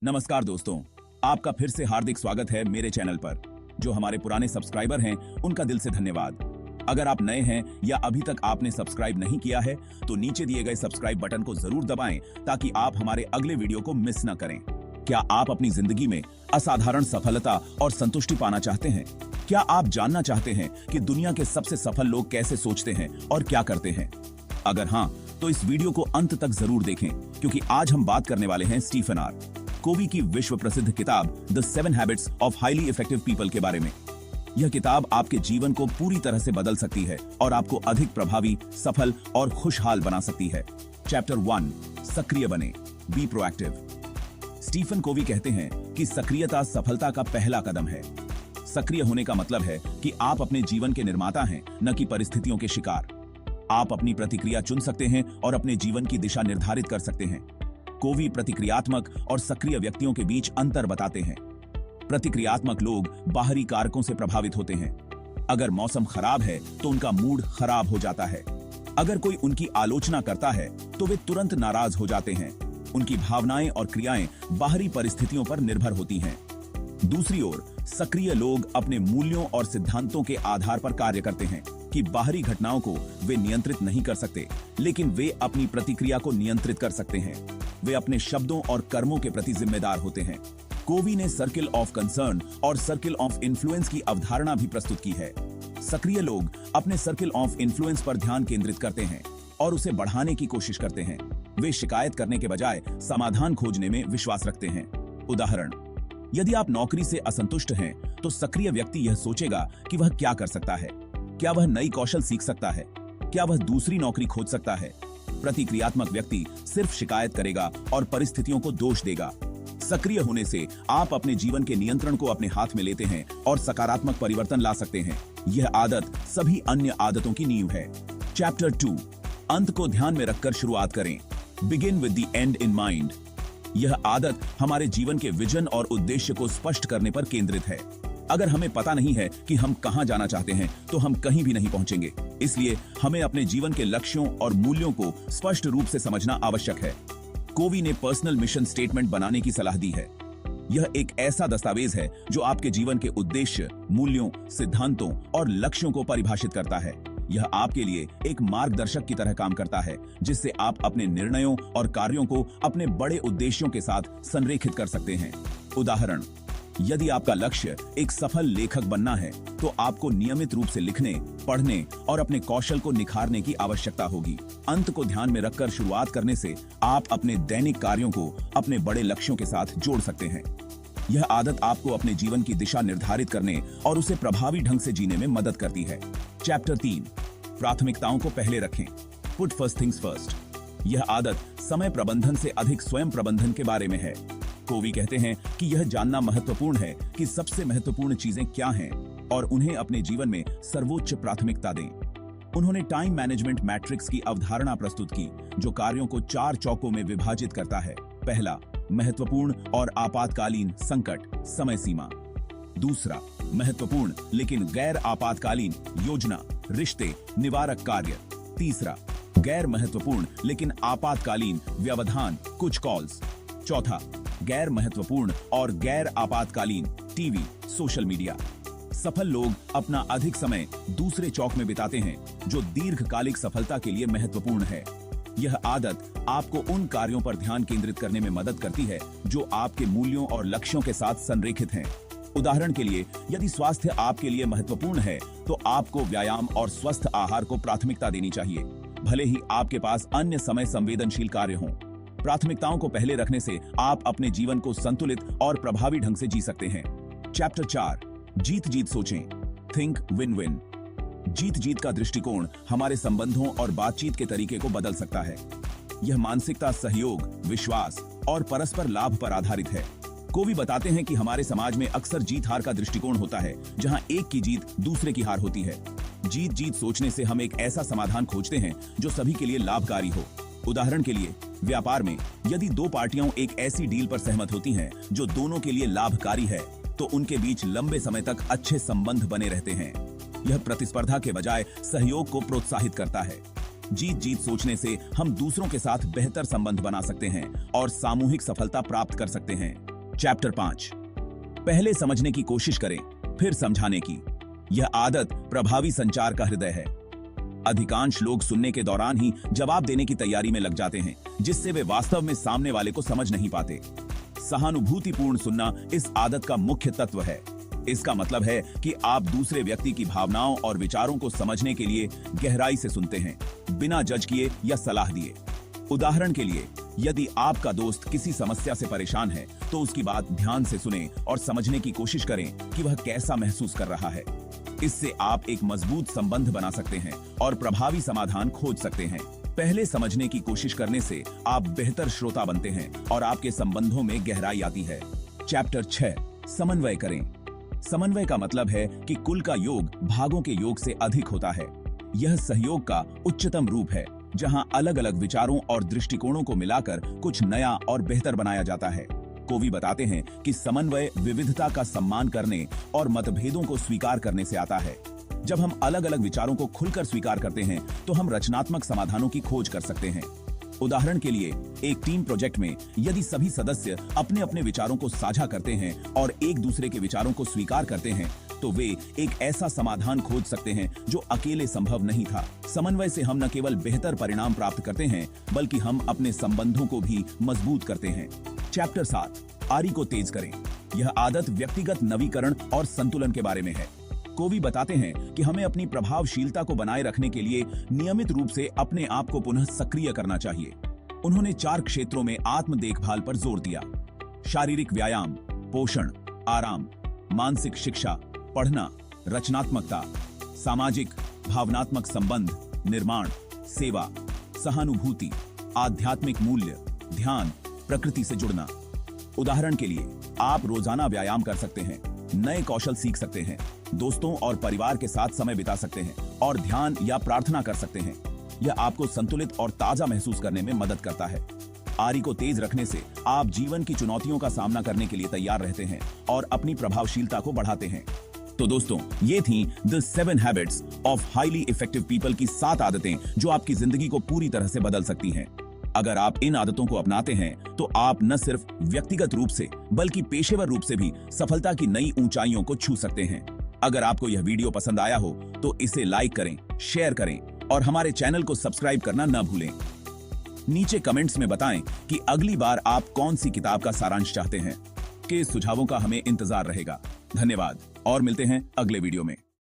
नमस्कार दोस्तों, आपका फिर से हार्दिक स्वागत है मेरे चैनल पर। जो हमारे पुराने सब्सक्राइबर हैं उनका दिल से धन्यवाद। अगर आप नए हैं या अभी तक आपने सब्सक्राइब नहीं किया है तो नीचे दिए गए सब्सक्राइब बटन को जरूर दबाएं ताकि आप हमारे अगले वीडियो को मिस न करें। क्या आप अपनी जिंदगी में असाधारण सफलता और संतुष्टि पाना चाहते हैं? क्या आप जानना चाहते हैं कि दुनिया के सबसे सफल लोग कैसे सोचते हैं और क्या करते हैं? अगर हाँ, तो इस वीडियो को अंत तक जरूर देखें क्योंकि आज हम बात करने वाले हैं स्टीफन आर कोवी की विश्व प्रसिद्ध किताब the 7 habits of highly effective people के बारे में। यह किताब आपके जीवन को पूरी तरह से बदल सकती है और आपको अधिक प्रभावी, सफल और खुशहाल बना सकती है। चैप्टर 1, सक्रिय बने, बी प्रोएक्टिव। स्टीफन कोवी कहते हैं कि सक्रियता सफलता का पहला कदम है। सक्रिय होने का मतलब है कि आप अपने जीवन के निर्माता हैं, न कि परिस्थितियों के शिकार। आप अपनी प्रतिक्रिया चुन सकते हैं और अपने जीवन की दिशा निर्धारित कर सकते हैं। कोवी प्रतिक्रियात्मक और सक्रिय व्यक्तियों के बीच अंतर बताते हैं। प्रतिक्रियात्मक लोग बाहरी कारकों से प्रभावित होते हैं। अगर मौसम खराब है तो उनका मूड खराब हो जाता है। अगर कोई उनकी आलोचना करता है तो वे तुरंत नाराज हो जाते हैं। उनकी भावनाएं और क्रियाएं बाहरी परिस्थितियों पर निर्भर होती हैं। दूसरी ओर सक्रिय लोग अपने मूल्यों और सिद्धांतों के आधार पर कार्य करते हैं कि बाहरी घटनाओं को वे नियंत्रित नहीं कर सकते, लेकिन वे अपनी प्रतिक्रिया को नियंत्रित कर सकते हैं। वे अपने शब्दों और कर्मों के प्रति जिम्मेदार होते हैं। कोवी ने सर्किल ऑफ कंसर्न और सर्किल ऑफ इन्फ्लुएंस की अवधारणा भी प्रस्तुत की है। सक्रिय लोग अपने सर्किल ऑफ इन्फ्लुएंस पर ध्यान केंद्रित करते हैं और उसे बढ़ाने की कोशिश करते हैं। वे शिकायत करने के बजाय समाधान खोजने में विश्वास रखते हैं। उदाहरण, यदि आप नौकरी से असंतुष्ट हैं तो सक्रिय व्यक्ति यह सोचेगा कि वह क्या कर सकता है। क्या वह नई कौशल सीख सकता है? क्या वह दूसरी नौकरी खोज सकता है? प्रतिक्रियात्मक व्यक्ति सिर्फ शिकायत करेगा और परिस्थितियों को दोष देगा। सक्रिय होने से आप अपने जीवन के नियंत्रण को अपने हाथ में लेते हैं और सकारात्मक परिवर्तन ला सकते हैं। यह आदत सभी अन्य आदतों की नींव है। चैप्टर 2, अंत को ध्यान में रखकर शुरुआत करें, begin with the and in mind. यह आदत हमारे जीवन के विजन और उद्देश्य को स्पष्ट करने पर केंद्रित है। अगर हमें पता नहीं है कि हम कहां जाना चाहते हैं तो हम कहीं भी नहीं पहुंचेंगे। इसलिए हमें अपने जीवन के लक्ष्यों और मूल्यों को स्पष्ट रूप से समझना आवश्यक है। कोवी ने पर्सनल मिशन स्टेटमेंट बनाने की सलाह दी है। यह एक ऐसा दस्तावेज है जो आपके जीवन के उद्देश्य, मूल्यों, सिद्धांतों और लक्ष्यों को परिभाषित करता है। यह आपके लिए एक मार्गदर्शक की तरह काम करता है जिससे आप अपने निर्णयों और कार्यों को अपने बड़े उद्देश्यों के साथ संरेखित कर सकते हैं। उदाहरण, यदि आपका लक्ष्य एक सफल लेखक बनना है तो आपको नियमित रूप से लिखने, पढ़ने और अपने कौशल को निखारने की आवश्यकता होगी। अंत को ध्यान में रखकर शुरुआत करने से आप अपने दैनिक कार्यों को अपने बड़े लक्ष्यों के साथ जोड़ सकते हैं। यह आदत आपको अपने जीवन की दिशा निर्धारित करने और उसे प्रभावी ढंग से जीने में मदद करती है। चैप्टर 3, प्राथमिकताओं को पहले रखें, पुट फर्स्ट थिंग्स फर्स्ट। यह आदत समय प्रबंधन से अधिक स्वयं प्रबंधन के बारे में है। कोवी कहते हैं कि यह जानना महत्वपूर्ण है कि सबसे महत्वपूर्ण चीजें क्या हैं और उन्हें अपने जीवन में सर्वोच्च प्राथमिकता दें। उन्होंने टाइम मैनेजमेंट मैट्रिक्स की अवधारणा प्रस्तुत की जो कार्यों को 4 चौकों में विभाजित करता है। पहला, महत्वपूर्ण और आपातकालीन संकट, समय सीमा। दूसरा, महत्वपूर्ण लेकिन गैर आपातकालीन योजना, रिश्ते, निवारक कार्य। तीसरा, गैर महत्वपूर्ण लेकिन आपातकालीन व्यवधान, कुछ कॉल्स। चौथा, गैर महत्वपूर्ण और गैर आपातकालीन टीवी, सोशल मीडिया। सफल लोग अपना अधिक समय दूसरे चौक में बिताते हैं जो दीर्घकालिक सफलता के लिए महत्वपूर्ण है। यह आदत आपको उन कार्यों पर ध्यान केंद्रित करने में मदद करती है जो आपके मूल्यों और लक्ष्यों के साथ संरेखित हैं। उदाहरण के लिए, यदि स्वास्थ्य आपके लिए महत्वपूर्ण है तो आपको व्यायाम और स्वस्थ आहार को प्राथमिकता देनी चाहिए, भले ही आपके पास अन्य समय संवेदनशील कार्य हों। प्राथमिकताओं को पहले रखने से आप अपने जीवन को संतुलित और प्रभावी ढंग से जी सकते हैं। चैप्टर 4, जीत जीत सोचें, थिंक विन विन। जीत जीत का दृष्टिकोण हमारे संबंधों और बातचीत के तरीके को बदल सकता है। यह मानसिकता सहयोग, विश्वास और परस्पर लाभ पर आधारित है। कोवी बताते हैं कि हमारे समाज में अक्सर जीत हार का दृष्टिकोण होता है जहां एक की जीत दूसरे की हार होती है। जीत जीत सोचने से हम एक ऐसा समाधान खोजते हैं जो सभी के लिए लाभकारी हो। उदाहरण के लिए, व्यापार में यदि 2 पार्टियां एक ऐसी डील पर सहमत होती हैं जो दोनों के लिए लाभकारी है तो उनके बीच लंबे समय तक अच्छे संबंध बने रहते हैं। यह प्रतिस्पर्धा के बजाय सहयोग को प्रोत्साहित करता है। जीत जीत सोचने से हम दूसरों के साथ बेहतर संबंध बना सकते हैं और सामूहिक सफलता प्राप्त कर सकते हैं। चैप्टर 5। पहले समझने की कोशिश करें, फिर समझाने की। यह आदत प्रभावी संचार का हृदय है। अधिकांश लोग सुनने के दौरान ही जवाब देने की तैयारी में लग जाते हैं, जिससे वे वास्तव में सामने वाले को समझ नहीं पाते। सहानुभूतिपूर्ण सुनना इस आदत का मुख्य तत्व है। इसका मतलब है कि आप दूसरे व्यक्ति की भावनाओं और विचारों को समझने के लिए गहराई से सुनते हैं, बिना जज किए या सलाह दिए। उदाहरण के लिए, यदि आपका दोस्त किसी समस्या से परेशान है, तो उसकी बात ध्यान से सुनें और समझने की कोशिश करें कि वह कैसा महसूस कर रहा है। इससे आप एक मजबूत संबंध बना सकते हैं और प्रभावी समाधान खोज सकते हैं। पहले समझने की कोशिश करने से आप बेहतर श्रोता बनते हैं और आपके संबंधों में गहराई आती है। चैप्टर 6। समन्वय करें। समन्वय का मतलब है कि कुल का योग भागों के योग से अधिक होता है। यह सहयोग का उच्चतम रूप है, जहां अलग अलग विचारों और दृष्टिकोणों को मिलाकर कुछ नया और बेहतर बनाया जाता है। कोवी बताते हैं कि समन्वय विविधता का सम्मान करने और मतभेदों को स्वीकार करने से आता है। जब हम अलग अलग विचारों को खुलकर स्वीकार करते हैं, तो हम रचनात्मक समाधानों की खोज कर सकते हैं। उदाहरण के लिए, एक टीम प्रोजेक्ट में यदि सभी सदस्य अपने अपने विचारों को साझा करते हैं और एक दूसरे के विचारों को स्वीकार करते हैं, तो वे एक ऐसा समाधान खोज सकते हैं जो अकेले संभव नहीं था। समन्वय से हम न केवल बेहतर परिणाम प्राप्त करते हैं, बल्कि हम अपने संबंधों को भी मजबूत करते हैं। चैप्टर 7। आरी को तेज करें। यह आदत व्यक्तिगत नवीकरण और संतुलन के बारे में है। कोवी बताते हैं कि हमें अपनी प्रभावशीलता को बनाए रखने के लिए नियमित रूप से अपने आप को पुनः सक्रिय करना चाहिए। उन्होंने 4 क्षेत्रों में आत्म देखभाल पर जोर दिया: शारीरिक व्यायाम, पोषण, आराम, मानसिक शिक्षा, पढ़ना, रचनात्मकता, सामाजिक भावनात्मक संबंध निर्माण, सेवा, सहानुभूति, आध्यात्मिक मूल्य, ध्यान, प्रकृति से जुड़ना। उदाहरण के लिए, आप रोजाना व्यायाम कर सकते हैं, नए कौशल सीख सकते हैं, दोस्तों और परिवार के साथ समय बिता सकते हैं और ध्यान या प्रार्थना कर सकते हैं। यह आपको संतुलित और ताजा महसूस करने में मदद करता है। आरी को तेज रखने से आप जीवन की चुनौतियों का सामना करने के लिए तैयार रहते हैं और अपनी प्रभावशीलता को बढ़ाते हैं। तो दोस्तों, ये थी the 7 habits of highly effective people की 7 आदतें जो आपकी जिंदगी को पूरी तरह से बदल सकती हैं। अगर आप इन आदतों को अपनाते हैं, तो आप न सिर्फ व्यक्तिगत रूप से बल्कि पेशेवर रूप से भी सफलता की नई ऊंचाइयों को छू सकते हैं। अगर आपको यह वीडियो पसंद आया हो तो इसे लाइक करें, शेयर करें और हमारे चैनल को सब्सक्राइब करना न भूलें। नीचे कमेंट्स में बताएं कि अगली बार आप कौन सी किताब का सारांश चाहते हैं। के सुझावों का हमें इंतजार रहेगा। धन्यवाद और मिलते हैं अगले वीडियो में।